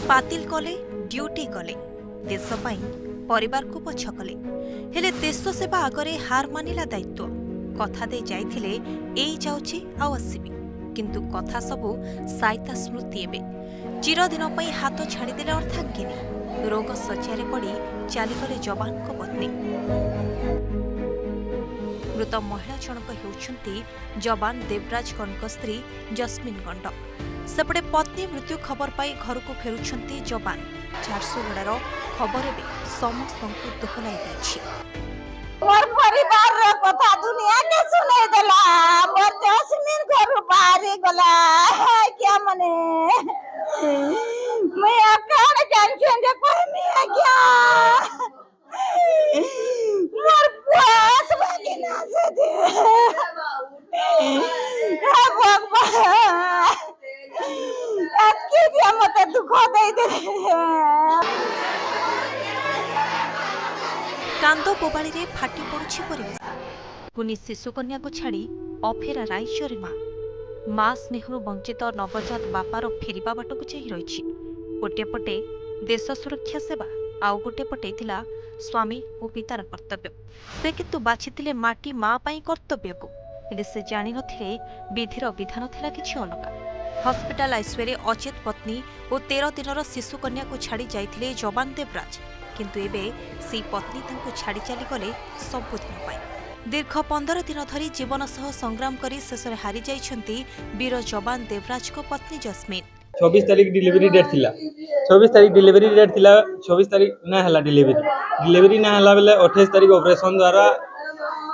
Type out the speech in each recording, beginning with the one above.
बातिल कले ड्यूटी गले देश पाई परिवार को पछ कले हेले देश सेवा आगरे हार मानिला दायित्व कथा दे जाइथिले एई जाउची आउ आसीबी किंतु कथा सबु साइता स्मृति एबे चिरदिन पई हाथ छाड़ीदेले अर्थांगिनी रोग शଯ୍ୟାରେ पड़ी चालीगले जवान को पत्नी मृत महिला जनक हेउछंती जवान देवराज गंड स्त्री जस्मिन गंड सेपटे पत्नी मृत्यु खबर पाई घर को फेरुछंती जवान झारसुगुड़ार खबर भी समस्त दोहलाई दैछि। मोर परिवार रे कथा दुनिया के सुनै देला मोर जस्मिन घर बाहरी गला क्या मने मैं अकाल टेंशन दे परमी क्या मोर पास बगिना से दे भगवान अतके दिया मते दुख दे दे कांद बोबाड़ी रे फाटी पड़ुछि परिवेश कुनी शिशु कन्या को छाड़ी अफेरा राइचरी माँ स्नेहरु वंचित नवजात बापार फेरिबा बाट को चाही रही गोटे पटे देश सुरक्षा सेवा आउ गोटे पटे थिला स्वामी और पितार कर्तव्य से किंतु बाछिथिले माटी माँ पाई कर्तव्य को हेले से जानि नथिले विधिर विधान थिला किछि अलगा। हॉस्पिटल आईसीयू अचेत पत्नी और 13 दिनर शिशु कन्या को छाड़ी जाइथिले जवान देवराज किंतु एबे सी पत्नी तांको छाड़ी चली गले सबुदिन पाई दीर्घ 15 दिन धरी जीवन सह संग्राम करी शेषरे हारी जाइछंती वीर जवान देवराज को पत्नी जस्मिन। 24 तारीख डिलीवरी डेट थिला 24 तारीख डिलीवरी डेट थिला 24 तारीख ना हला डिलीवरी ना हला बेले 28 तारीख ऑपरेशन द्वारा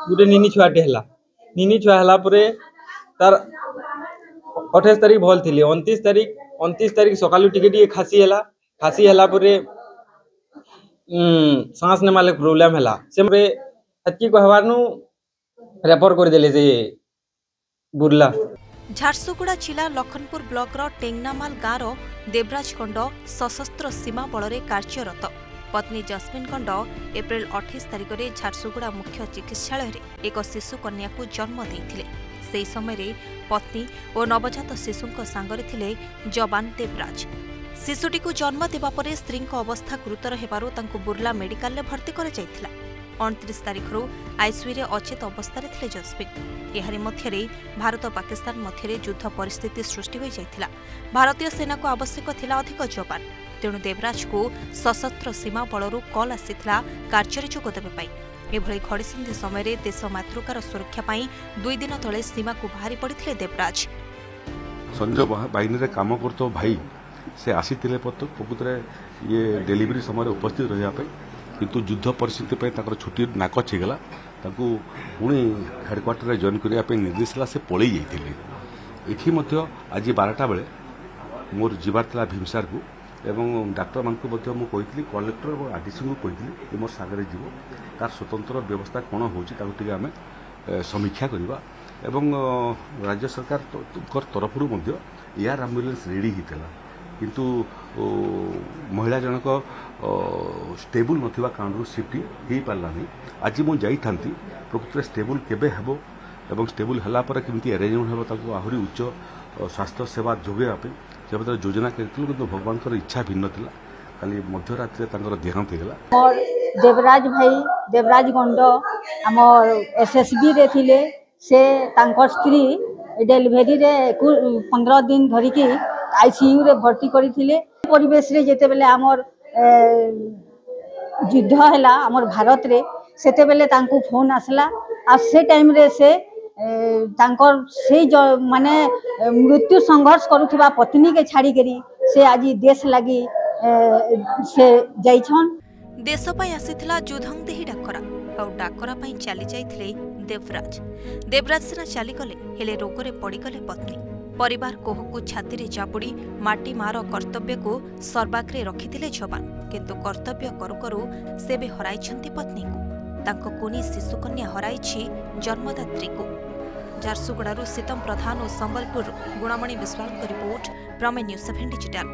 गुटे निनी छुआ हला परे तार 28 तारीख भल थिले 29 तारीख सकालु टिके खासी हला परे सांस ने माले प्रॉब्लम हला से अतकी कहवारनु रेफर कर देले जे बुरला। झारसुगुड़ा जिला लखनपुर ब्लॉक रो टेंगनामाल गाँव देवराज गंड सशस्त्र सीमा बल में कार्यरत पत्नी जस्मिन गंड एप्रिल 28 तारिख में झारसुगुड़ा मुख्य चिकित्सालय रे एक शिशु कन्या को जन्म देइथिले सेही समय पत्नी और नवजात शिशु सांगरे थिले जवान देवराज शिशुटी को जन्म देवा परे स्त्री अवस्था गुरुतर हेबारु तांको बुर्ला मेडिकल रे भर्ती कर जाइथिला 29 तारिख आईसीयू रे अचेत अवस्था रे थिले जस्मिन एहारी मध्यरे भारत पाकिस्तान मध्यरे युद्ध परिस्थिति सृष्टि हो जाइथिला भारतीय सेना को आवश्यक थिला अधिक जवान तेणु देवराज को सशस्त्र सीमा बलरू कल आसीथिला कार्य जोग देबे पाई एभली घड़ीसंधि समय देश मातृकार सुरक्षा पाई 2 दिन तले सीमा को बाहरी पड़िथिले देवराज। संजय बाहिनी रे काम करतो भाई से आसीथिले प्रकृतरे ये डिलीवरी समय उपस्थित रहिया पे किंतु युद्ध परिस्थिति पे ताकर छुट्टी नाक छिगला ताकू पुणी हेडक्वार्टर रे जॉइन करिया पे निर्देश ला से पळै जाइथिले एठी मध्य आज 12टा बेले मोर जीवार तला भीमसार को एवं डाक्टर मान को मध्य मु कहितली कलेक्टर और आरडीसी को कहितली कि मोर सागरे जीवो तार स्वतंत्र व्यवस्था कोन होची ताकू टिके हमें समीक्षा करिवा एवं राज्य सरकार तरफरु मध्य एयर एम्बुलेंस रेडी हितला किंतु महिला जनक स्टेबल नथिबा कारणरू सिफ्टी हे पारला नहीं आज मु जाई थांती प्रकृत स्टेबल केबे हेबो एवं स्टेबल हला पर केमती अरेंजमेंट हेबो ताको आहुरी उच्च स्वास्थ्य सेवा जोगे आपे जब योजना करथिलु किंतु भगवान कर इच्छा भिन्न थिला खाली मध्यरात्रि तांकर देहांत हेगला। और देवराज भाई देवराज गंड हमर एसएसबी रे थिले से तांकर स्त्री डिलीवरी रे 15 दिन धरि की आईसीयू रे भर्ती करिथिले परिवेश रे जेते बेले हमर युद्ध हैला हमर भारत रे सेते बेले तांको फोन आसला आ से टाइम रे से तांकर से माने मृत्यु संघर्ष करुथिबा पत्नी के छाड़ी करी से आज देश लगी से जाइछन देश पई आसीथिला जुधंग देही डाकरा और डाकरा पई चली जाइथिले देवराज सिना चली गले हेले रोग रे पड़ी गले पत्नी परिवार कोहकु छाती रे चापुड़ी माटी मार कर्तव्य को सर्वाग्रे रखिथिले जवान किंतु कर्तव्य करू करू से भी हराइछंती पत्नी को तांको कुनी शिशु कन्या हराइछि जन्मदात्री को। झारसुगुड़ारू सीतम प्रधान और Sambalpur Gunamani Biswal report Prameya news 7 digital.